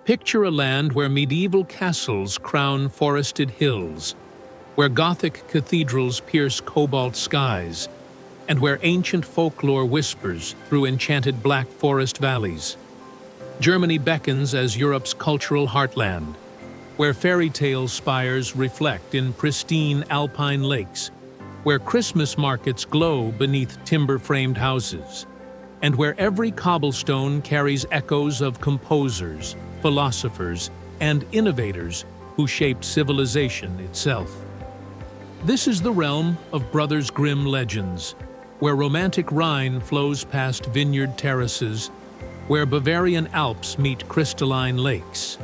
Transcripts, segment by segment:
Picture a land where medieval castles crown forested hills, where Gothic cathedrals pierce cobalt skies, and where ancient folklore whispers through enchanted Black Forest valleys. Germany beckons as Europe's cultural heartland, where fairytale spires reflect in pristine alpine lakes, where Christmas markets glow beneath timber-framed houses, and where every cobblestone carries echoes of composers, philosophers, and innovators who shaped civilization itself. This is the realm of Brothers Grimm legends, where romantic Rhine flows past vineyard terraces, where Bavarian Alps meet crystalline lakes,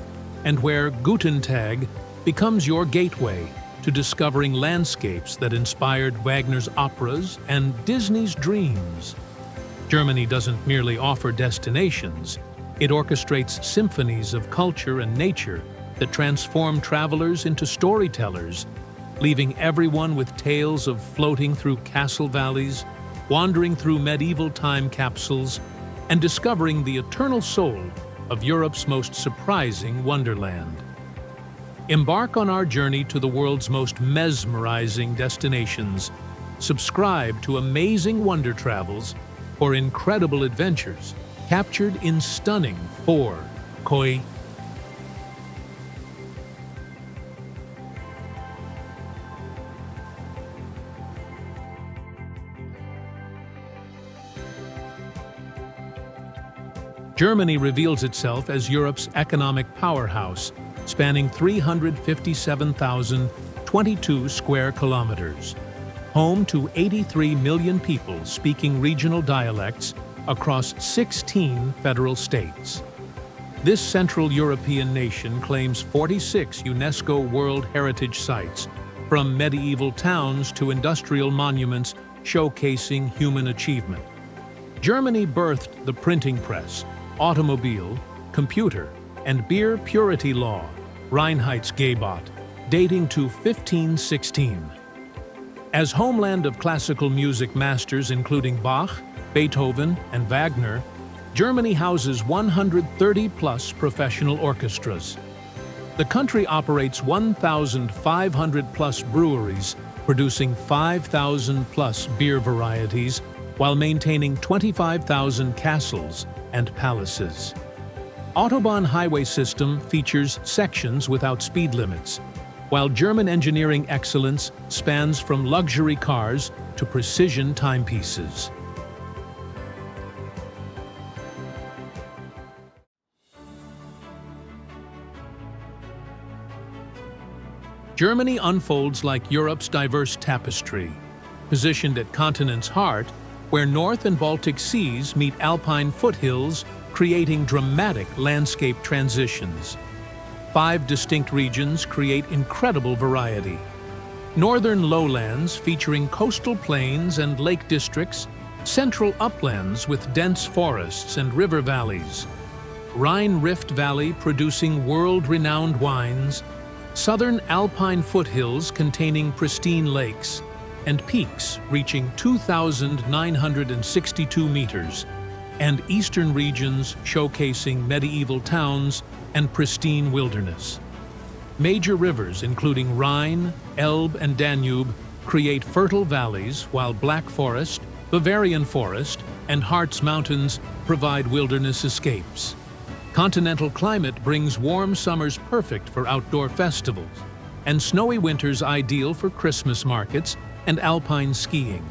and where Guten Tag becomes your gateway to discovering landscapes that inspired Wagner's operas and Disney's dreams. Germany doesn't merely offer destinations, it orchestrates symphonies of culture and nature that transform travelers into storytellers, leaving everyone with tales of floating through castle valleys, wandering through medieval time capsules, and discovering the eternal soul of Europe's most surprising wonderland. Embark on our journey to the world's most mesmerizing destinations. Subscribe to Amazing Wonder Travels for incredible adventures captured in stunning 4K. Germany reveals itself as Europe's economic powerhouse, spanning 357,022 square kilometers, home to 83 million people speaking regional dialects across 16 federal states. This Central European nation claims 46 UNESCO World Heritage Sites, from medieval towns to industrial monuments showcasing human achievement. Germany birthed the printing press, automobile, computer, and beer purity law, Reinheitsgebot, dating to 1516. As homeland of classical music masters including Bach, Beethoven, and Wagner, Germany houses 130-plus professional orchestras. The country operates 1,500-plus breweries, producing 5,000-plus beer varieties, while maintaining 25,000 castles and palaces. Autobahn highway system features sections without speed limits, while German engineering excellence spans from luxury cars to precision timepieces. Germany unfolds like Europe's diverse tapestry, positioned at continent's heart, where North and Baltic seas meet alpine foothills, creating dramatic landscape transitions. 5 distinct regions create incredible variety. Northern lowlands featuring coastal plains and lake districts, central uplands with dense forests and river valleys, Rhine Rift Valley producing world-renowned wines, southern alpine foothills containing pristine lakes, and peaks reaching 2,962 meters, and eastern regions showcasing medieval towns and pristine wilderness. Major rivers including Rhine, Elbe, and Danube create fertile valleys, while Black Forest, Bavarian Forest, and Harz Mountains provide wilderness escapes. Continental climate brings warm summers perfect for outdoor festivals, and snowy winters ideal for Christmas markets and alpine skiing.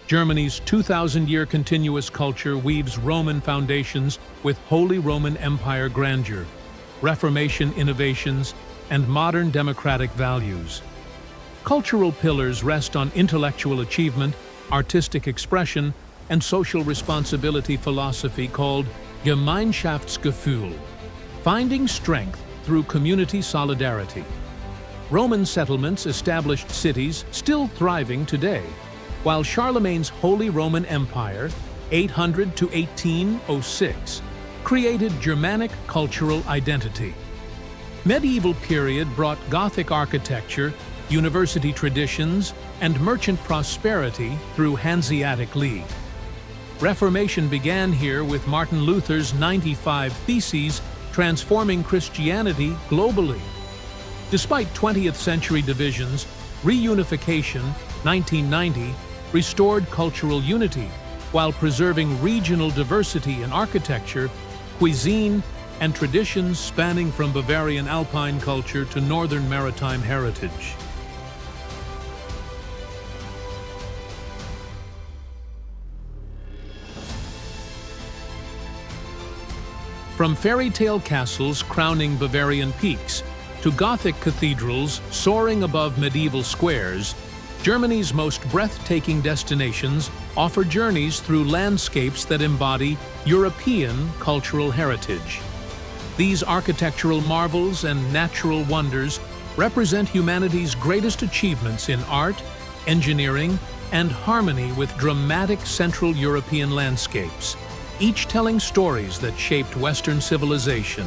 Germany's 2,000-year continuous culture weaves Roman foundations with Holy Roman Empire grandeur, Reformation innovations, and modern democratic values. Cultural pillars rest on intellectual achievement, artistic expression, and social responsibility philosophy called Gemeinschaftsgefühl, finding strength through community solidarity. Roman settlements established cities still thriving today, while Charlemagne's Holy Roman Empire, 800 to 1806, created Germanic cultural identity. Medieval period brought Gothic architecture, university traditions, and merchant prosperity through Hanseatic League. Reformation began here with Martin Luther's 95 Theses transforming Christianity globally. Despite 20th century divisions, reunification, 1990, restored cultural unity while preserving regional diversity in architecture, cuisine, and traditions spanning from Bavarian alpine culture to northern maritime heritage. From fairy-tale castles crowning Bavarian peaks to Gothic cathedrals soaring above medieval squares, Germany's most breathtaking destinations offer journeys through landscapes that embody European cultural heritage. These architectural marvels and natural wonders represent humanity's greatest achievements in art, engineering, and harmony with dramatic Central European landscapes, each telling stories that shaped Western civilization.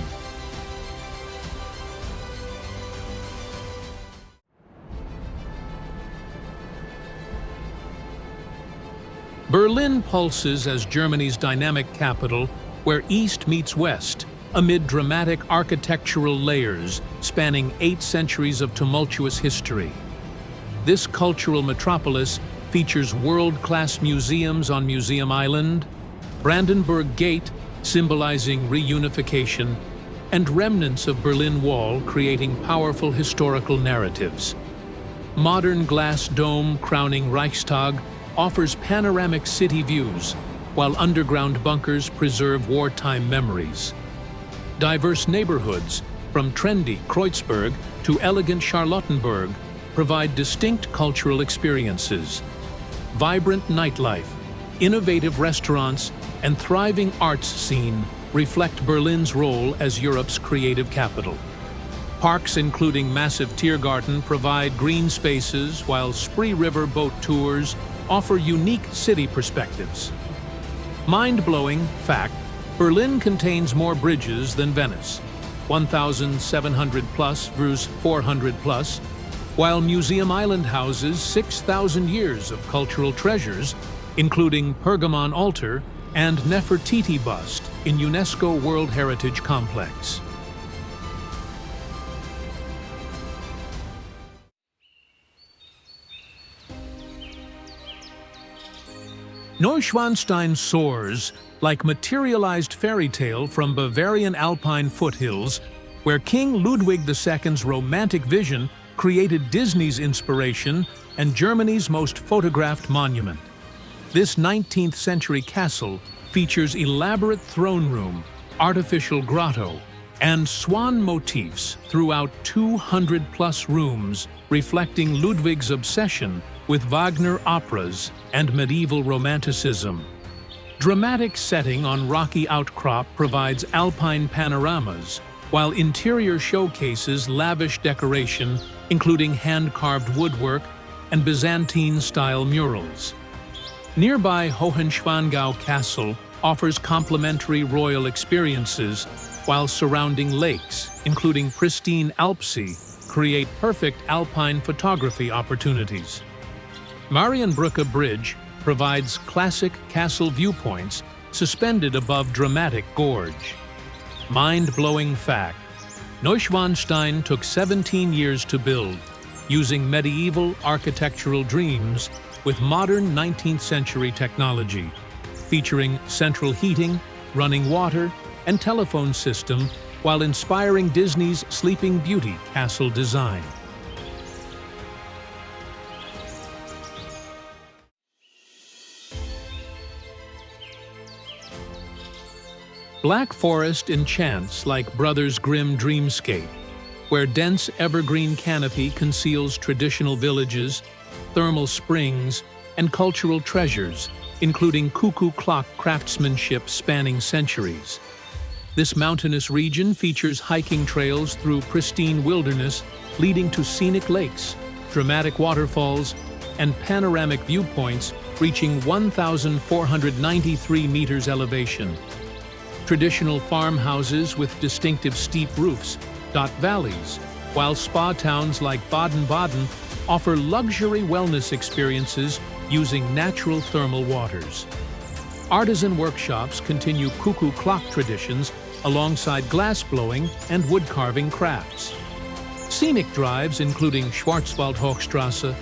Berlin pulses as Germany's dynamic capital, where East meets West, amid dramatic architectural layers spanning 8 centuries of tumultuous history. This cultural metropolis features world-class museums on Museum Island, Brandenburg Gate, symbolizing reunification, and remnants of Berlin Wall creating powerful historical narratives. Modern glass dome crowning Reichstag offers panoramic city views, while underground bunkers preserve wartime memories. Diverse neighborhoods, from trendy Kreuzberg to elegant Charlottenburg, provide distinct cultural experiences. Vibrant nightlife, innovative restaurants, and thriving arts scene reflect Berlin's role as Europe's creative capital. Parks including massive Tiergarten provide green spaces, while Spree River boat tours offer unique city perspectives. Mind-blowing fact, Berlin contains more bridges than Venice, 1,700 plus versus 400 plus, while Museum Island houses 6,000 years of cultural treasures, including Pergamon altar and Nefertiti bust in UNESCO World Heritage Complex. Neuschwanstein soars like materialized fairy tale from Bavarian alpine foothills, where King Ludwig II's romantic vision created Disney's inspiration and Germany's most photographed monument. This 19th century castle features elaborate throne room, artificial grotto, and swan motifs throughout 200-plus rooms, reflecting Ludwig's obsession with Wagner operas and medieval romanticism. Dramatic setting on rocky outcrop provides alpine panoramas, while interior showcases lavish decoration, including hand-carved woodwork and Byzantine-style murals. Nearby Hohenschwangau Castle offers complimentary royal experiences, while surrounding lakes, including pristine Alpsee, create perfect alpine photography opportunities. Marienbrücke Bridge provides classic castle viewpoints suspended above dramatic gorge. Mind-blowing fact, Neuschwanstein took 17 years to build, using medieval architectural dreams with modern 19th century technology, featuring central heating, running water, and telephone system, while inspiring Disney's Sleeping Beauty castle design. Black Forest enchants like Brothers Grimm dreamscape, where dense evergreen canopy conceals traditional villages, thermal springs, and cultural treasures, including Cuckoo clock craftsmanship spanning centuries. This mountainous region features hiking trails through pristine wilderness leading to scenic lakes, dramatic waterfalls, and panoramic viewpoints reaching 1,493 meters elevation. Traditional farmhouses with distinctive steep roofs dot valleys, while spa towns like Baden-Baden offer luxury wellness experiences using natural thermal waters. Artisan workshops continue Cuckoo clock traditions alongside glass-blowing and wood-carving crafts. Scenic drives, including Schwarzwald-Hochstrasse,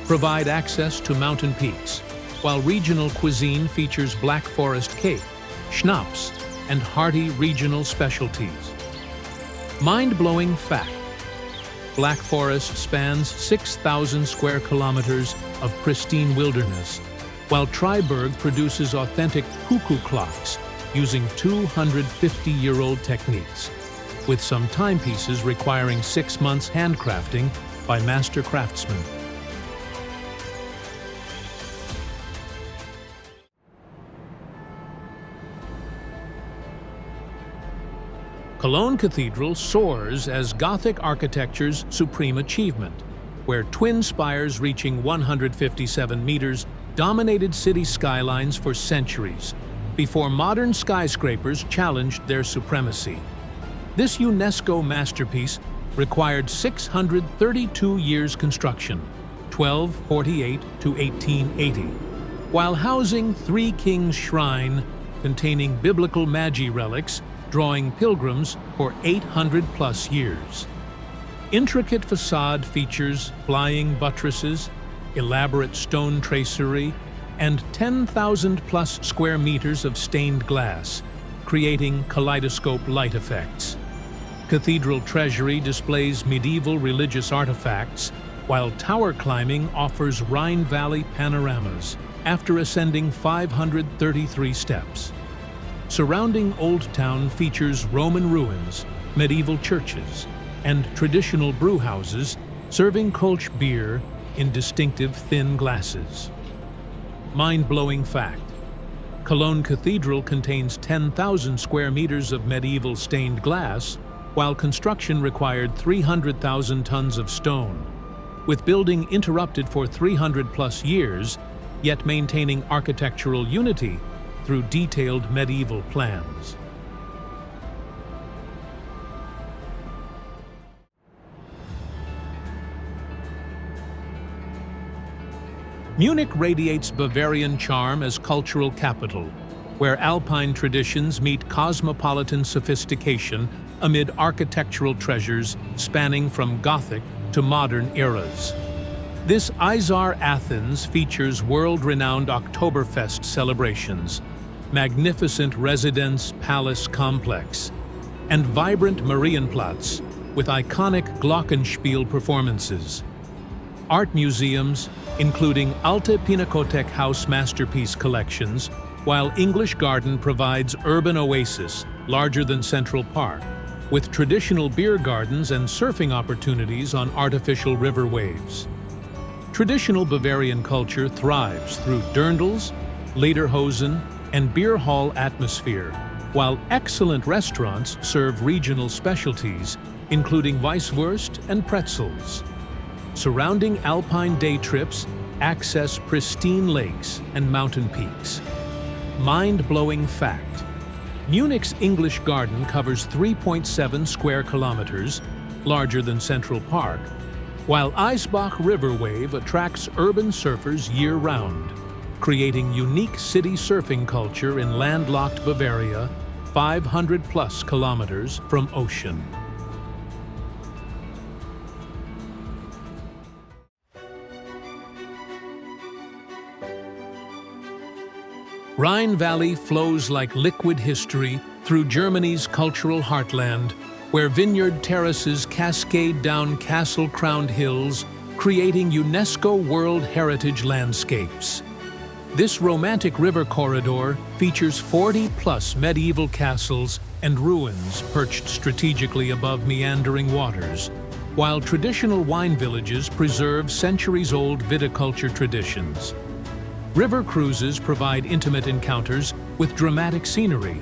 provide access to mountain peaks, while regional cuisine features Black Forest cake, schnapps, and hearty regional specialties. Mind-blowing fact: Black Forest spans 6,000 square kilometers of pristine wilderness, while Triberg produces authentic cuckoo clocks using 250-year-old techniques, with some timepieces requiring 6 months handcrafting by master craftsmen. Cologne Cathedral soars as Gothic architecture's supreme achievement, where twin spires reaching 157 meters dominated city skylines for centuries, before modern skyscrapers challenged their supremacy. This UNESCO masterpiece required 632 years construction, 1248 to 1880, while housing Three Kings Shrine containing biblical magi relics drawing pilgrims for 800-plus years. Intricate facade features flying buttresses, elaborate stone tracery, and 10,000-plus square meters of stained glass, creating kaleidoscope light effects. Cathedral treasury displays medieval religious artifacts, while tower climbing offers Rhine Valley panoramas after ascending 533 steps. Surrounding Old Town features Roman ruins, medieval churches, and traditional brewhouses serving Kolsch beer in distinctive thin glasses. Mind-blowing fact: Cologne Cathedral contains 10,000 square meters of medieval stained glass, while construction required 300,000 tons of stone, with building interrupted for 300-plus years, yet maintaining architectural unity through detailed medieval plans. Munich radiates Bavarian charm as cultural capital, where alpine traditions meet cosmopolitan sophistication amid architectural treasures spanning from Gothic to modern eras. This Isar Athens features world-renowned Oktoberfest celebrations, magnificent residence palace complex, and vibrant Marienplatz with iconic glockenspiel performances. Art museums, including Alte Pinakothek House masterpiece collections, while English Garden provides urban oasis larger than Central Park, with traditional beer gardens and surfing opportunities on artificial river waves. Traditional Bavarian culture thrives through dirndls, lederhosen, and beer hall atmosphere, while excellent restaurants serve regional specialties, including Weisswurst and pretzels. Surrounding alpine day trips, access pristine lakes and mountain peaks. Mind-blowing fact: Munich's English Garden covers 3.7 square kilometers, larger than Central Park, while Eisbach River Wave attracts urban surfers year-round, creating unique city surfing culture in landlocked Bavaria, 500-plus kilometers from ocean. Rhine Valley flows like liquid history through Germany's cultural heartland, where vineyard terraces cascade down castle-crowned hills, creating UNESCO World Heritage landscapes. This romantic river corridor features 40-plus medieval castles and ruins perched strategically above meandering waters, while traditional wine villages preserve centuries-old viticulture traditions. River cruises provide intimate encounters with dramatic scenery,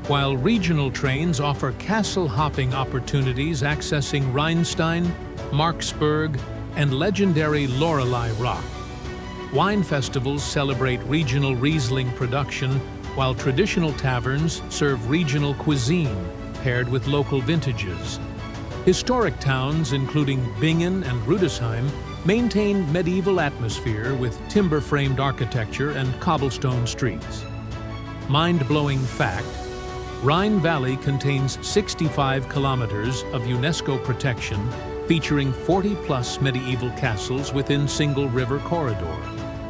while regional trains offer castle-hopping opportunities accessing Rheinstein, Marksburg, and legendary Lorelei Rock. Wine festivals celebrate regional Riesling production, while traditional taverns serve regional cuisine paired with local vintages. Historic towns, including Bingen and Rudesheim, maintain medieval atmosphere with timber-framed architecture and cobblestone streets. Mind-blowing fact: Rhine Valley contains 65 kilometers of UNESCO protection, featuring 40-plus medieval castles within single river corridor,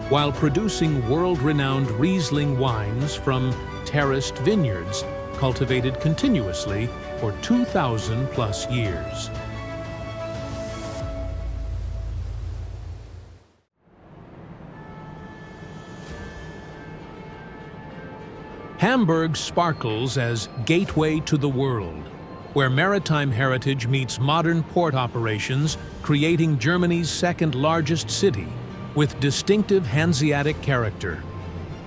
while producing world-renowned Riesling wines from terraced vineyards cultivated continuously for 2,000-plus years. Hamburg sparkles as gateway to the world, where maritime heritage meets modern port operations, creating Germany's second-largest city, with distinctive Hanseatic character.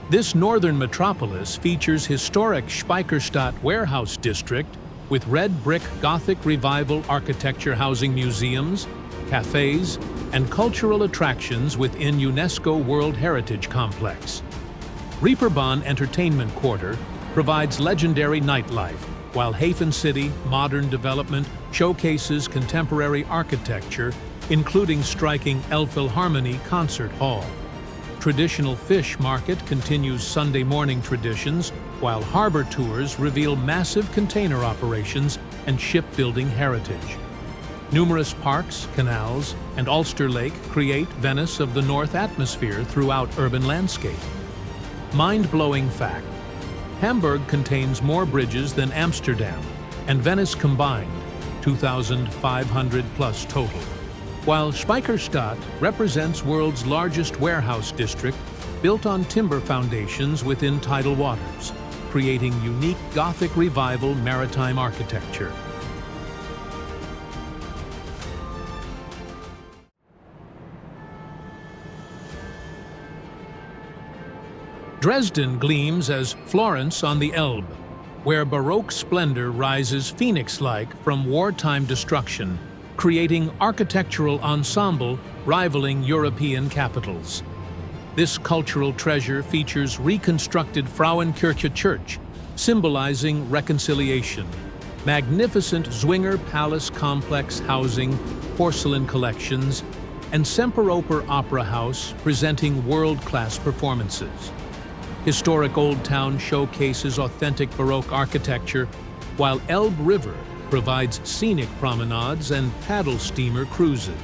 This northern metropolis features historic Speicherstadt warehouse district with red brick Gothic revival architecture housing museums, cafes, and cultural attractions within UNESCO World Heritage Complex. Reeperbahn Entertainment Quarter provides legendary nightlife, while Hafen City modern development showcases contemporary architecture, including striking Elbphilharmonie Concert Hall. Traditional fish market continues Sunday morning traditions, while harbor tours reveal massive container operations and shipbuilding heritage. Numerous parks, canals, and Ulster Lake create Venice of the North atmosphere throughout urban landscape. Mind-blowing fact: Hamburg contains more bridges than Amsterdam and Venice combined, 2,500 plus total. While Speicherstadt represents world's largest warehouse district built on timber foundations within tidal waters, creating unique Gothic revival maritime architecture. Dresden gleams as Florence on the Elbe, where Baroque splendor rises phoenix-like from wartime destruction, creating architectural ensemble rivaling European capitals. This cultural treasure features reconstructed Frauenkirche Church, symbolizing reconciliation, magnificent Zwinger Palace complex housing porcelain collections, and Semperoper Opera House presenting world-class performances. Historic Old Town showcases authentic Baroque architecture, while Elbe River provides scenic promenades and paddle steamer cruises.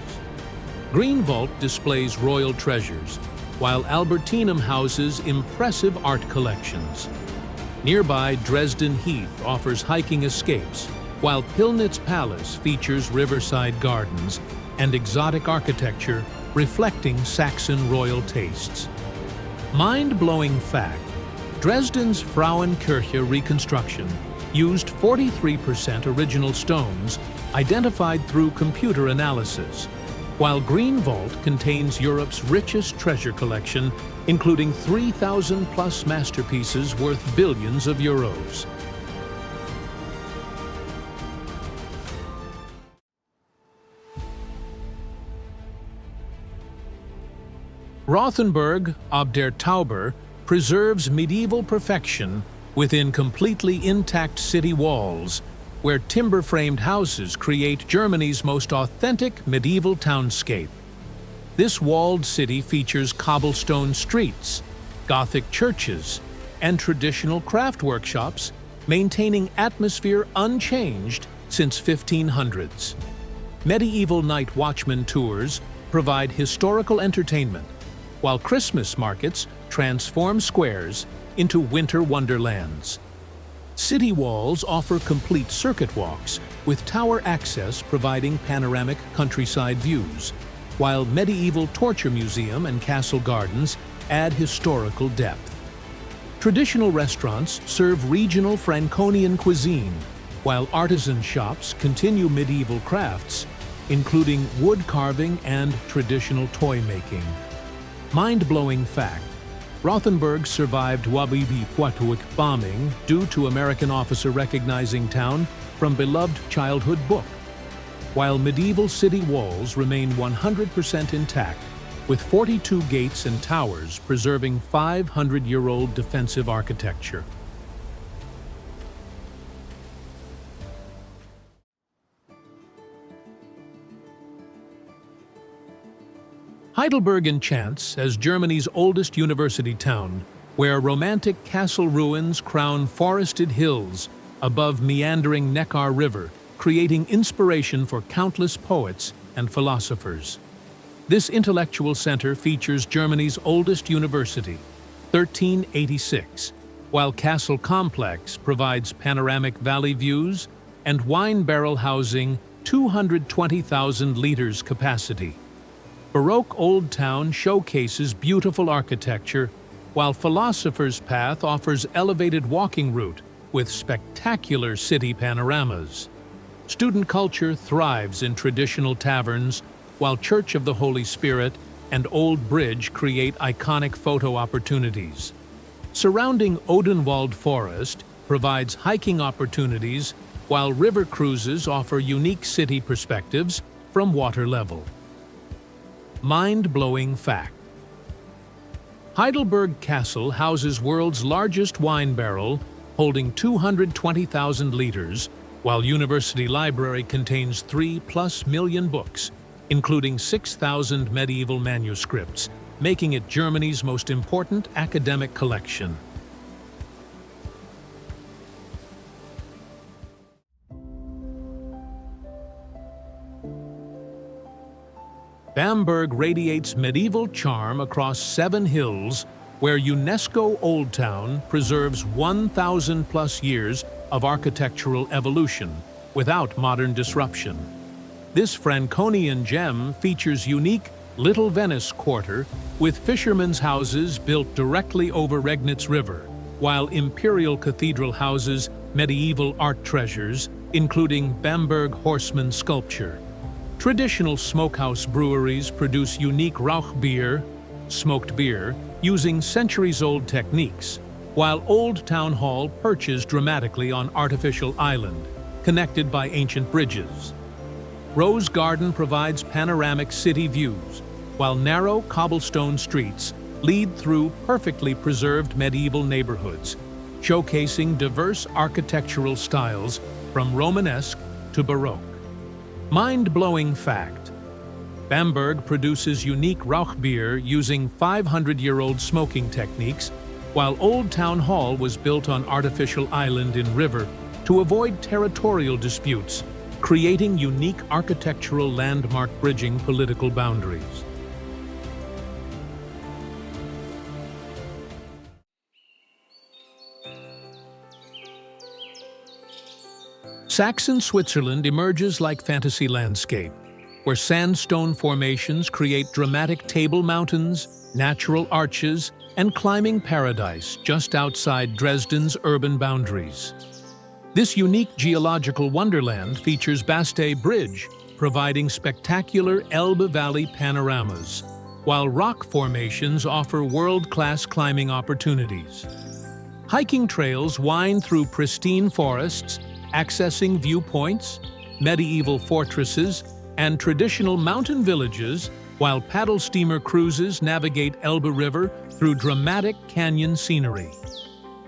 Greenwald displays royal treasures, while Albertinum houses impressive art collections. Nearby Dresden Heath offers hiking escapes, while Pillnitz Palace features riverside gardens and exotic architecture reflecting Saxon royal tastes. Mind-blowing fact: Dresden's Frauenkirche reconstruction used 43% original stones identified through computer analysis, while Greenwald contains Europe's richest treasure collection, including 3,000-plus masterpieces worth billions of euros. Rothenburg, ob der Tauber, preserves medieval perfection within completely intact city walls, where timber-framed houses create Germany's most authentic medieval townscape. This walled city features cobblestone streets, Gothic churches, and traditional craft workshops, maintaining atmosphere unchanged since 1500s. Medieval night watchman tours provide historical entertainment, while Christmas markets transform squares into winter wonderlands. City walls offer complete circuit walks, with tower access providing panoramic countryside views, while medieval torture museum and castle gardens add historical depth. Traditional restaurants serve regional Franconian cuisine, while artisan shops continue medieval crafts, including wood carving and traditional toy making. Mind-blowing fact: Rothenburg survived Wabibi-Poituic bombing due to American officer recognizing town from beloved childhood book, while medieval city walls remain 100% intact, with 42 gates and towers preserving 500-year-old defensive architecture. Heidelberg enchants as Germany's oldest university town, where romantic castle ruins crown forested hills above meandering Neckar River, creating inspiration for countless poets and philosophers. This intellectual center features Germany's oldest university, 1386, while Castle Complex provides panoramic valley views and wine barrel housing 220,000 liters capacity. Baroque Old Town showcases beautiful architecture, while Philosopher's Path offers elevated walking route with spectacular city panoramas. Student culture thrives in traditional taverns, while Church of the Holy Spirit and Old Bridge create iconic photo opportunities. Surrounding Odenwald Forest provides hiking opportunities, while river cruises offer unique city perspectives from water level. Mind-blowing fact. Heidelberg Castle houses world's largest wine barrel, holding 220,000 liters, while University Library contains 3+ million books, including 6,000 medieval manuscripts, making it Germany's most important academic collection. Bamberg radiates medieval charm across 7 hills, where UNESCO Old Town preserves 1,000+ years of architectural evolution without modern disruption. This Franconian gem features unique Little Venice Quarter with fishermen's houses built directly over Regnitz River, while Imperial Cathedral houses medieval art treasures, including Bamberg horseman sculpture. Traditional smokehouse breweries produce unique Rauchbier, smoked beer, using centuries-old techniques, while Old Town Hall perches dramatically on artificial island, connected by ancient bridges. Rose Garden provides panoramic city views, while narrow cobblestone streets lead through perfectly preserved medieval neighborhoods, showcasing diverse architectural styles from Romanesque to Baroque. Mind-blowing fact. Bamberg produces unique Rauchbier using 500-year-old smoking techniques, while Old Town Hall was built on artificial island in river to avoid territorial disputes, creating unique architectural landmark bridging political boundaries. Saxon Switzerland emerges like fantasy landscape, where sandstone formations create dramatic table mountains, natural arches, and climbing paradise just outside Dresden's urban boundaries. This unique geological wonderland features Bastei Bridge, providing spectacular Elbe Valley panoramas, while rock formations offer world-class climbing opportunities. Hiking trails wind through pristine forests, accessing viewpoints, medieval fortresses, and traditional mountain villages, while paddle steamer cruises navigate Elbe River through dramatic canyon scenery.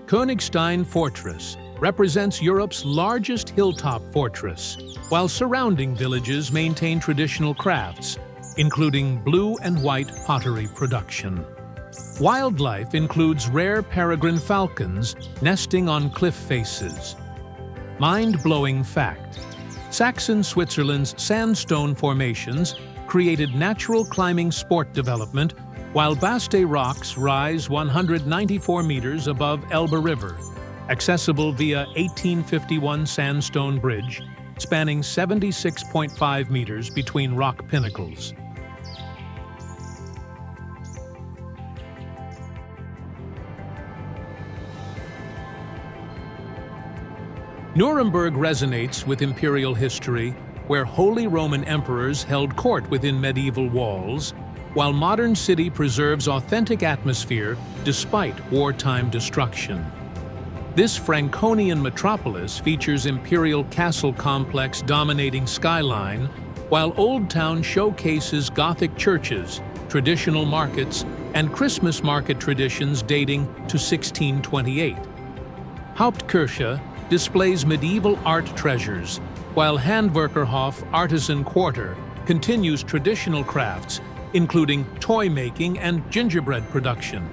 Königstein Fortress represents Europe's largest hilltop fortress, while surrounding villages maintain traditional crafts, including blue and white pottery production. Wildlife includes rare peregrine falcons nesting on cliff faces. Mind-blowing fact. Saxon Switzerland's sandstone formations created natural climbing sport development, while Bastei Rocks rise 194 meters above Elbe River, accessible via 1851 sandstone bridge spanning 76.5 meters between rock pinnacles. Nuremberg resonates with imperial history, where Holy Roman emperors held court within medieval walls, while modern city preserves authentic atmosphere despite wartime destruction. This Franconian metropolis features imperial castle complex dominating skyline, while Old Town showcases Gothic churches, traditional markets, and Christmas market traditions dating to 1628. Hauptkirche displays medieval art treasures, while Handwerkerhof Artisan Quarter continues traditional crafts, including toy making and gingerbread production.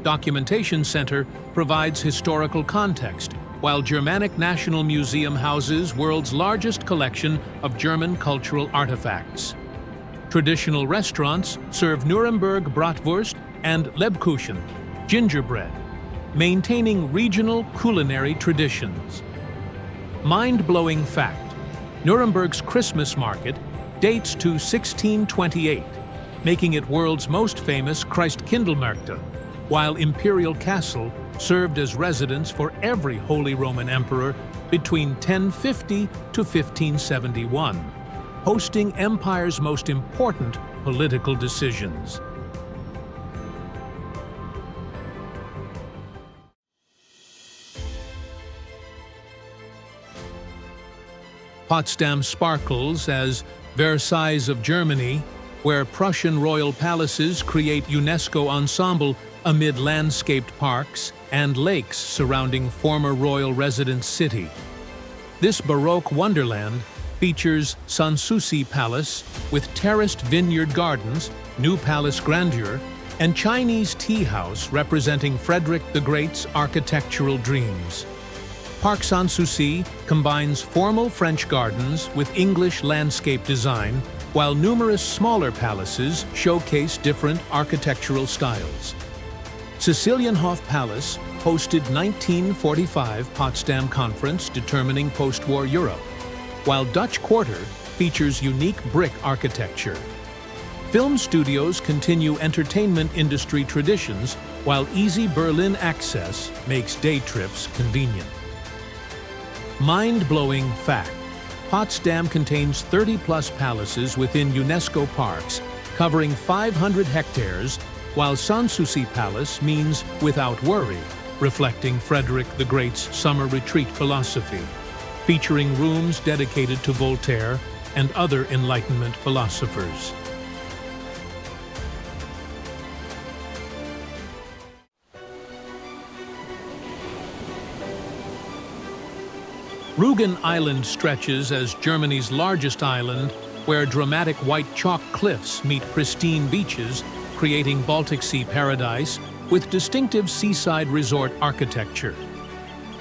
Documentation Center provides historical context, while Germanic National Museum houses world's largest collection of German cultural artifacts. Traditional restaurants serve Nuremberg bratwurst and Lebkuchen, gingerbread, maintaining regional culinary traditions. Mind-blowing fact: Nuremberg's Christmas market dates to 1628, making it world's most famous Christkindlmärkte, while Imperial Castle served as residence for every Holy Roman Emperor between 1050 to 1571, hosting empire's most important political decisions. Potsdam sparkles as Versailles of Germany, where Prussian royal palaces create UNESCO ensemble amid landscaped parks and lakes surrounding former royal residence city. This Baroque wonderland features Sanssouci Palace with terraced vineyard gardens, New Palace Grandeur, and Chinese tea house representing Frederick the Great's architectural dreams. Park Sanssouci combines formal French gardens with English landscape design, while numerous smaller palaces showcase different architectural styles. Sicilienhof Palace hosted 1945 Potsdam Conference determining post-war Europe, while Dutch Quarter features unique brick architecture. Film studios continue entertainment industry traditions, while easy Berlin access makes day trips convenient. Mind-blowing fact: Potsdam contains 30-plus palaces within UNESCO parks, covering 500 hectares, while Sanssouci Palace means without worry, reflecting Frederick the Great's summer retreat philosophy, featuring rooms dedicated to Voltaire and other Enlightenment philosophers. Rügen Island stretches as Germany's largest island, where dramatic white chalk cliffs meet pristine beaches, creating Baltic Sea paradise with distinctive seaside resort architecture.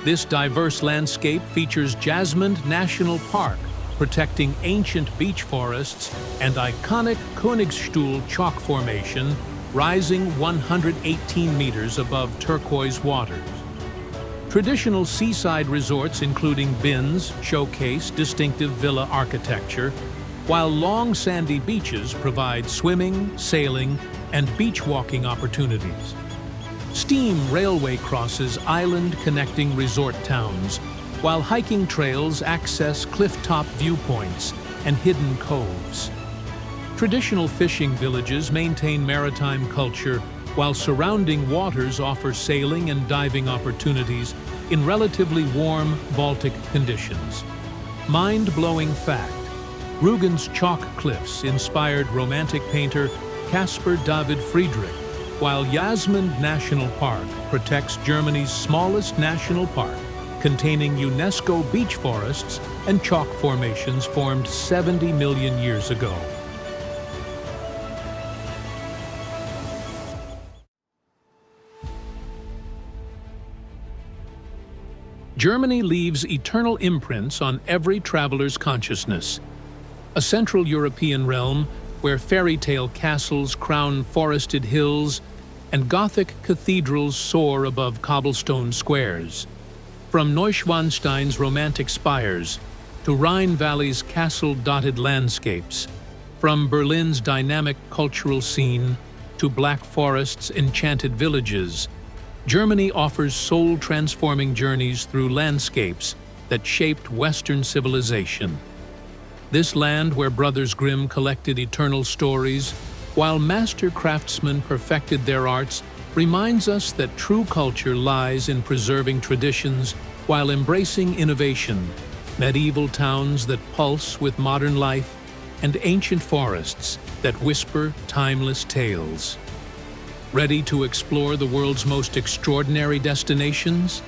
This diverse landscape features Jasmund National Park, protecting ancient beach forests, and iconic Königsstuhl chalk formation, rising 118 meters above turquoise waters. Traditional seaside resorts including Binz showcase distinctive villa architecture, while long sandy beaches provide swimming, sailing, and beach walking opportunities. Steam railway crosses island connecting resort towns, while hiking trails access cliff-top viewpoints and hidden coves. Traditional fishing villages maintain maritime culture, while surrounding waters offer sailing and diving opportunities in relatively warm Baltic conditions. Mind-blowing fact: Rügen's chalk cliffs inspired Romantic painter Caspar David Friedrich, while Jasmund National Park protects Germany's smallest national park, containing UNESCO beach forests and chalk formations formed 70 million years ago. Germany leaves eternal imprints on every traveler's consciousness. A Central European realm where fairytale castles crown forested hills and Gothic cathedrals soar above cobblestone squares. From Neuschwanstein's romantic spires to Rhine Valley's castle-dotted landscapes, from Berlin's dynamic cultural scene to Black Forest's enchanted villages, Germany offers soul-transforming journeys through landscapes that shaped Western civilization. This land where Brothers Grimm collected eternal stories, while master craftsmen perfected their arts, reminds us that true culture lies in preserving traditions while embracing innovation, medieval towns that pulse with modern life, and ancient forests that whisper timeless tales. Ready to explore the world's most extraordinary destinations?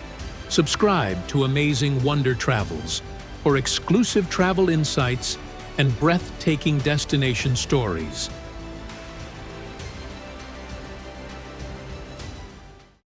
Subscribe to Amazing Wonder Travels for exclusive travel insights and breathtaking destination stories.